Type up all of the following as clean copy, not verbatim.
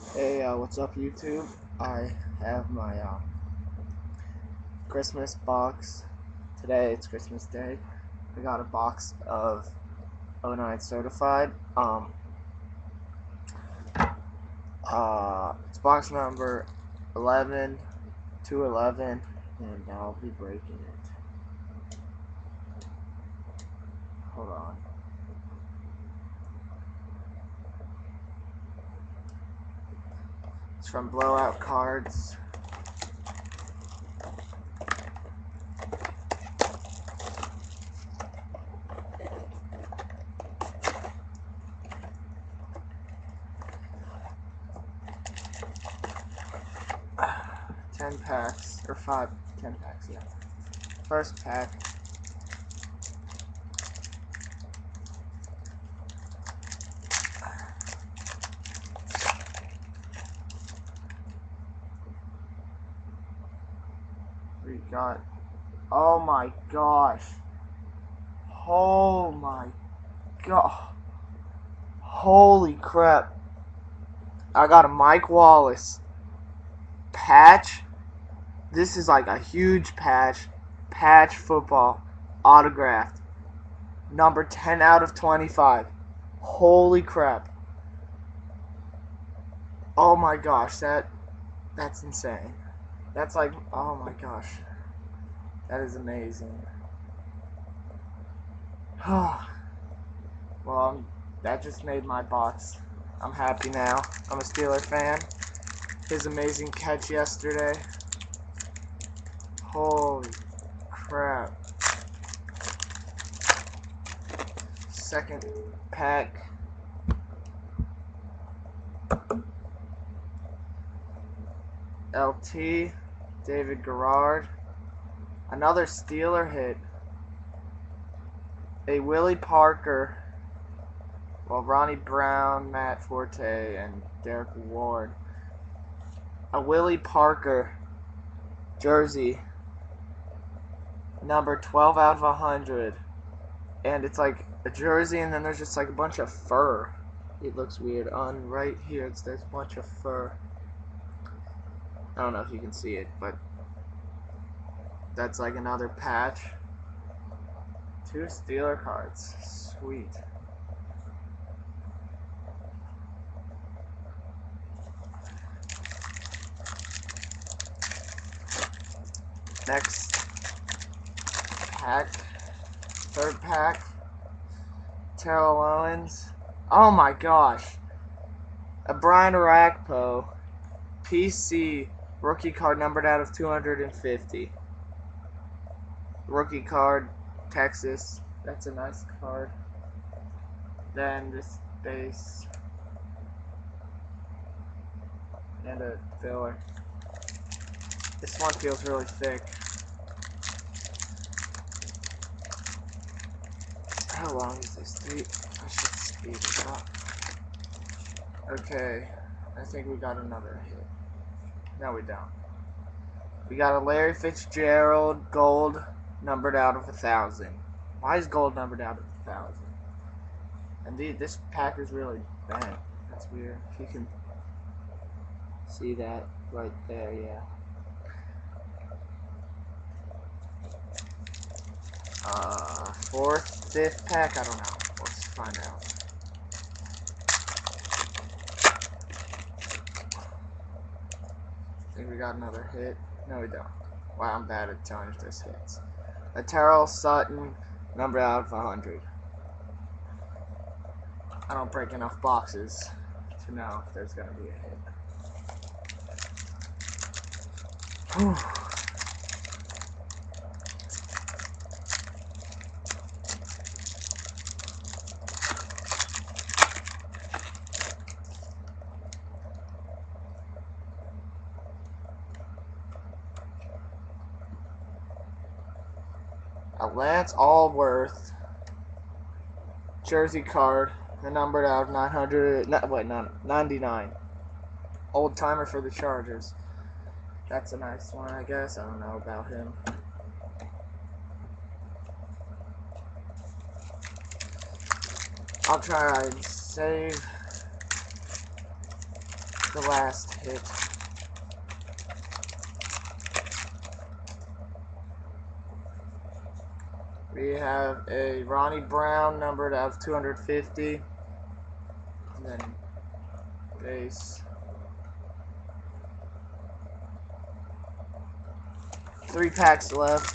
Hey, what's up, YouTube? I have my Christmas box. Today, it's Christmas Day. I got a box of '09 certified. It's box number 11 to 11, and I'll be breaking it. Hold on. It's from Blowout Cards. Ten packs, or 10 packs, yeah. First pack. We got, oh my gosh. Oh my god. Holy crap. I got a Mike Wallace patch. This is like a huge patch. Patch football. Autographed. Number 10 out of 25. Holy crap. Oh my gosh, that's insane. That's like, oh my gosh. That is amazing. Well, that just made my box. I'm happy now. I'm a Steeler fan. His amazing catch yesterday. Holy crap. Second pack. LT, David Garrard. Another Steeler hit. A Willie Parker. Well, Ronnie Brown, Matt Forte, and Derek Ward. A Willie Parker jersey. Number 12 out of 100. And it's like a jersey, and then there's just like a bunch of fur. It looks weird. On right here, there's a bunch of fur. I don't know if you can see it, but that's like another patch. 2 Steeler cards. Sweet. Next pack. Third pack. Terrell Owens. Oh my gosh. A Brian Arakpo. PC. Rookie card numbered out of 250. Rookie card. Texas. That's a nice card. Then this base. And a filler. This one feels really thick. How long is this? I should speed it up. Okay. I think we got another hit. No, we don't. We got a Larry Fitzgerald gold numbered out of 1,000. Why is gold numbered out of 1,000? And this pack is really bent. That's weird. If you can see that right there, yeah. Fourth, fifth pack, I don't know. Let's find out. I think we got another hit. No, we don't. Wow, I'm bad at telling if this hits. A Terrell Sutton, number out of 100. I don't break enough boxes to know if there's gonna be a hit. Whew. A Lance Allworth jersey card, the numbered out of 99. Old timer for the Chargers. That's a nice one, I guess. I don't know about him. I'll try and save the last hit. We have a Ronnie Brown numbered out of 250. And then base. 3 packs left.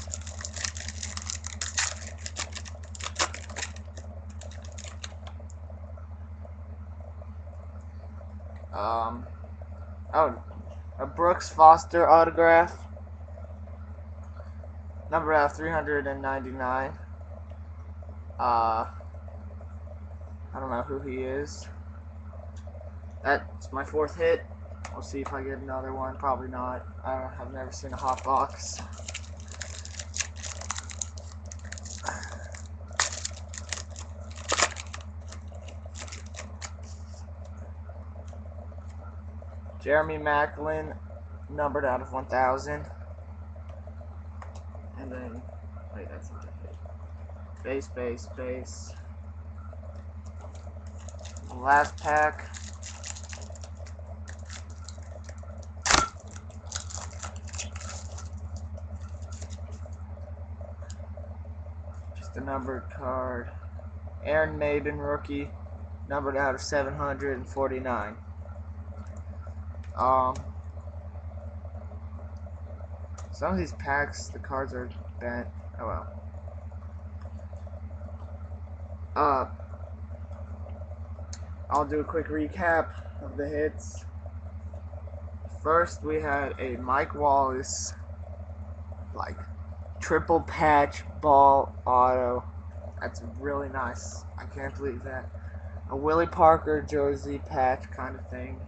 Oh, a Brooks Foster autograph. Number out of 399. I don't know who he is. That's my 4th hit. We'll see if I get another one. Probably not. I've never seen a hot box. Jeremy Macklin, numbered out of 1,000. And then, wait, that's not a hit. Base, base, base. The last pack. Just a numbered card. Aaron Maben, rookie, numbered out of 749. Some of these packs, the cards are bent. Oh well. I'll do a quick recap of the hits. First, we had a Mike Wallace, like, triple patch ball auto. That's really nice. I can't believe that. A Willie Parker jersey patch kind of thing.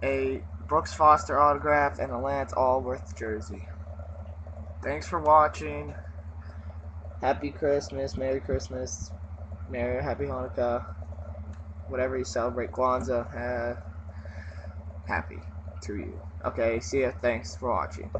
A Brooks Foster autograph and a Lance Allworth jersey. Thanks for watching. Happy Christmas, Merry Christmas, Happy Hanukkah, whatever you celebrate, Kwanzaa, happy to you. Okay, see ya, thanks for watching.